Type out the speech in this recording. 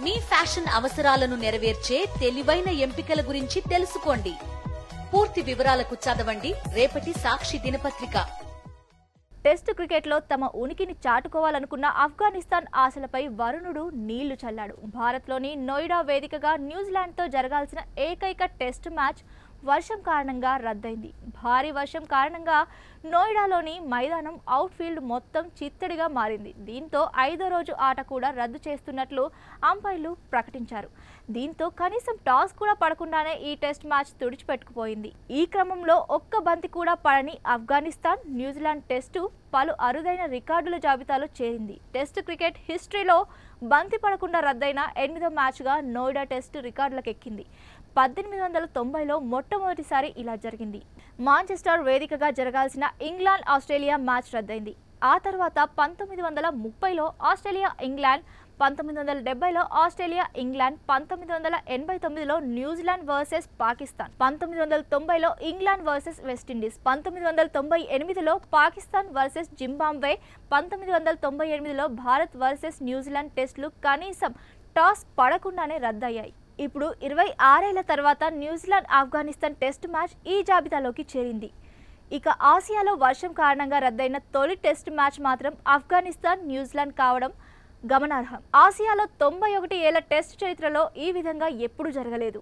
మీ fashion అవసరాలను నెరవేర్చే తెలివైన ఎంపికల గురించి తెలుసుకోండి. పూర్తి వివరాలకు చదవండి రేపటి సాక్షి దినపత్రిక. టెస్ట్ క్రికెట్లో తమ ఉనికిని చాటుకోవాలనుకున్న ఆఫ్ఘనిస్తాన్ ఆశలపై వరుణుడు నీళ్లు చల్లాడు. భారత్లోని నోయిడా వేదికగా న్యూజిలాండ్తో జరగాల్సిన ఏకైక టెస్ట్ మ్యాచ్ వర్షం కారణంగా రద్దయింది. భారీ వర్షం కారణంగా నోయిడాలోని మైదానం అవుట్ఫీల్డ్ మొత్తం చిత్తడిగా మారింది. దీంతో 5వ రోజు ఆట కూడా రద్దు చేస్తున్నట్లు అంపైర్లు ప్రకటించారు. దీంతో కనీసం టాస్ కూడా పడకుండానే ఈ టెస్ట్ మ్యాచ్ తుడిచిపెట్టుకుపోయింది. ఈ క్రమంలో ఒక్క బంతి కూడా పడని ఆఫ్ఘనిస్తాన్ న్యూజిలాండ్ టెస్టు పలు అరుదైన రికార్డుల జాబితాలో చేరింది. టెస్ట్ క్రికెట్ హిస్టరీలో బంతి పడకుండా రద్దయిన 8వ మ్యాచ్గా నోయిడా టెస్ట్ రికార్డులకెక్కింది. 1890లో మొట్టమొదటిసారి ఇలా జరిగింది. మాంచెస్టర్ వేదికగా జరగాల్సిన ఇంగ్లాండ్ ఆస్ట్రేలియా మ్యాచ్ రద్దయింది. ఆ తర్వాత 1930లో ఆస్ట్రేలియా ఇంగ్లాండ్, 1970లో ఆస్ట్రేలియా ఇంగ్లాండ్, 1989లో న్యూజిలాండ్ వర్సెస్ పాకిస్తాన్, 1990లో ఇంగ్లాండ్ వర్సెస్ వెస్టిండీస్, 1998లో పాకిస్తాన్ వర్సెస్ జింబాబ్వే, 1998లో భారత్ వర్సెస్ న్యూజిలాండ్ టెస్టులు కనీసం టాస్ పడకుండానే రద్దయ్యాయి. ఇప్పుడు 26 ఏళ్ల తర్వాత న్యూజిలాండ్ ఆఫ్ఘనిస్తాన్ టెస్ట్ మ్యాచ్ ఈ జాబితాలోకి చేరింది. ఇక ఆసియాలో వర్షం కారణంగా రద్దయిన తొలి టెస్ట్ మ్యాచ్ మాత్రం ఆఫ్ఘనిస్తాన్ న్యూజిలాండ్ కావడం గమనార్హం. ఆసియాలో 91 ఏళ్ల టెస్ట్ చరిత్రలో ఈ విధంగా ఎప్పుడూ జరగలేదు.